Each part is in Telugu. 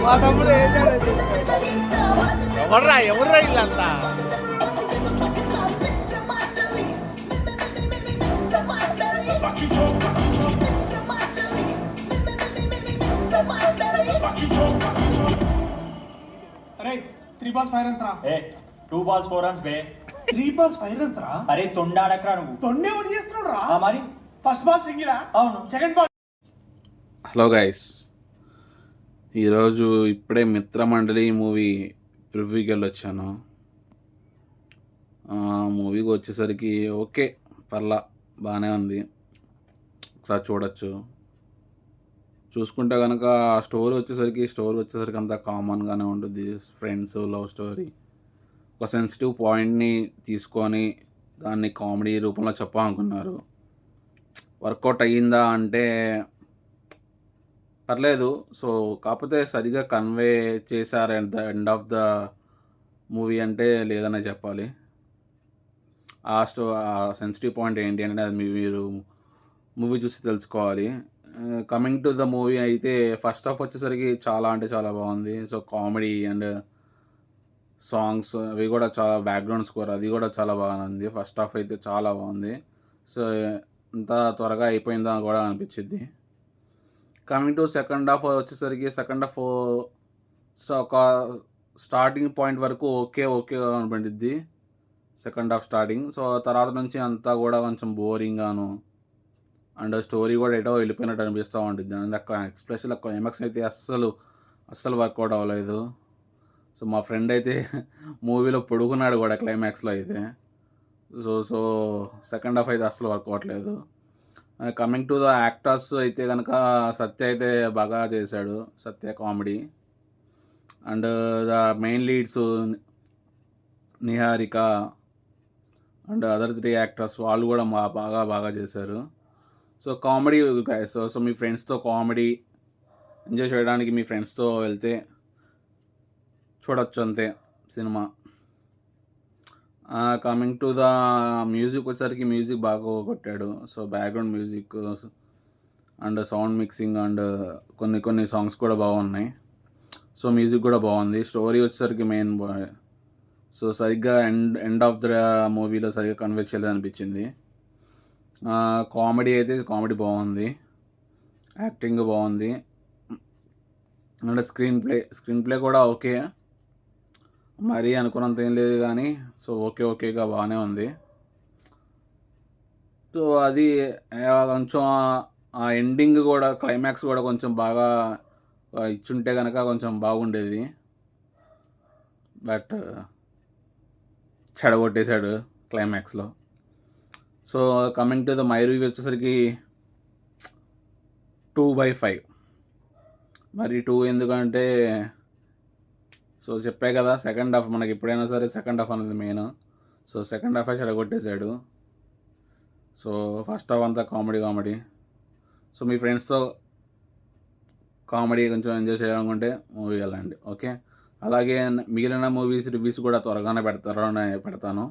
మా తమ్ముడు ఎవర్రా ఎవర్రా వీళ్ళంతా అరే 3 balls 5 runs రా. 2 balls 4 runs బే. 3 balls 5 runs రా. అరే తొండాడకరా నువ్వు. తొండే ఒకటి చేస్తున్నాడు రా. మరి ఫస్ట్ బాల్ సింగిలా? అవును. Second ball. హలో గైస్, ఈరోజు ఇప్పుడే మిత్రమండలి మూవీ ప్రివ్యూకి వెళ్ళొచ్చాను. మూవీకి వచ్చేసరికి ఓకే, పర్లా బాగానే ఉంది, ఒకసారి చూడొచ్చు. చూసుకుంటే కనుక స్టోరీ వచ్చేసరికి అంతా కామన్గానే ఉంటుంది. ఫ్రెండ్స్ లవ్ స్టోరీ, ఒక సెన్సిటివ్ పాయింట్ని తీసుకొని దాన్ని కామెడీ రూపంలో చెప్పాలనుకున్నారు. వర్కౌట్ అయ్యిందా అంటే పర్లేదు. సో కాకపోతే సరిగా కన్వే చేశారు at the end of the movie అంటే లేదనే చెప్పాలి. ఆ సెన్సిటివ్ పాయింట్ ఏంటి అంటే అది మీరు మూవీ చూసి తెలుసుకోవాలి. కమింగ్ టు ద మూవీ అయితే ఫస్ట్ హాఫ్ వచ్చేసరికి చాలా అంటే చాలా బాగుంది. సో కామెడీ అండ్ సాంగ్స్ అవి కూడా చాలా, బ్యాక్గ్రౌండ్ స్కోర్ అది కూడా చాలా బాగా ఉంది. ఫస్ట్ హాఫ్ అయితే చాలా బాగుంది. సో ఇంత త్వరగా అయిపోయిందా కూడా అనిపించింది. కమింగ్ టు సెకండ్ హాఫ్ వచ్చేసరికి ఒక స్టార్టింగ్ పాయింట్ వరకు ఓకే అనిపించింది సెకండ్ హాఫ్ స్టార్టింగ్. సో తర్వాత నుంచి అంతా కూడా కొంచెం బోరింగ్గాను అండ్ స్టోరీ కూడా ఎటో వెళ్ళిపోయినట్టు అనిపిస్తూ ఉంటుంది. అండ్ ఎక్స్ప్రెషన్ క్లైమాక్స్ అయితే అస్సలు వర్కౌట్ అవ్వలేదు. సో మా ఫ్రెండ్ అయితే మూవీలో పొడుగున్నాడు కూడా క్లైమాక్స్లో అయితే. సో సెకండ్ హాఫ్ అయితే అస్సలు వర్కౌట్ లేదు. కమింగ్ టు ద యాక్టర్స్ అయితే కనుక సత్య అయితే బాగా చేశాడు, Satya comedy. And the main leads Niharika and other 3 actors వాళ్ళు కూడా బాగా చేశారు. సో కామెడీ సో మీ ఫ్రెండ్స్తో కామెడీ ఎంజాయ్ చేయడానికి మీ ఫ్రెండ్స్తో వెళ్తే చూడొచ్చు అంతే cinema. Coming to the music వచ్చేసరికి మ్యూజిక్ బాగా కొట్టాడు. So background music and sound mixing and కొన్ని సాంగ్స్ కూడా బాగున్నాయి. సో మ్యూజిక్ కూడా బాగుంది. స్టోరీ వచ్చేసరికి మెయిన్ సో సరిగ్గా ఎండ్ ఆఫ్ ద మూవీలో సరిగ్గా కన్వే చేయలేదు అనిపించింది. కామెడీ బాగుంది, యాక్టింగ్ బాగుంది అండ్ స్క్రీన్ ప్లే కూడా ఓకే, మరీ అనుకున్నంత ఏం లేదు కానీ సో ఓకేగా బాగానే ఉంది. సో అది కొంచెం ఆ ఎండింగ్ కూడా క్లైమాక్స్ కూడా కొంచెం బాగా ఇచ్చుంటే కనుక కొంచెం బాగుండేది. బట్ చెడగొట్టేశాడు క్లైమాక్స్లో. So coming to the my review వచ్చేసరికి 2/5. మరి 2 ఎందుకంటే సో చెప్పే కదా, సెకండ్ హాఫ్ మనకి ఎప్పుడైనా సరే సెకండ్ హాఫ్ అనేది మెయిన్. సో సెకండ్ హాఫే చెడగొట్టేశాడు. సో ఫస్ట్ హాఫ్ అంతా కామెడీ. సో మీ ఫ్రెండ్స్తో కామెడీ కొంచెం ఎంజాయ్ చేయాలనుకుంటే మూవీ వెళ్ళండి, ఓకే. అలాగే మిగిలిన మూవీస్ రివ్యూస్ కూడా త్వరగానే పెడతాను.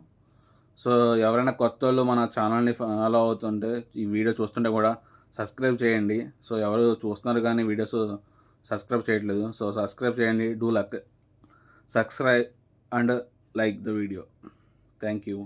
సో ఎవరైనా కొత్త వాళ్ళు మన ఛానల్ని ఫాలో అవుతుంటే, ఈ వీడియో చూస్తుంటే కూడా సబ్స్క్రైబ్ చేయండి. సో ఎవరు చూస్తున్నారు కానీ వీడియోస్ సబ్స్క్రైబ్ చేయట్లేదు. సో సబ్స్క్రైబ్ చేయండి, subscribe and like the video. Thank you.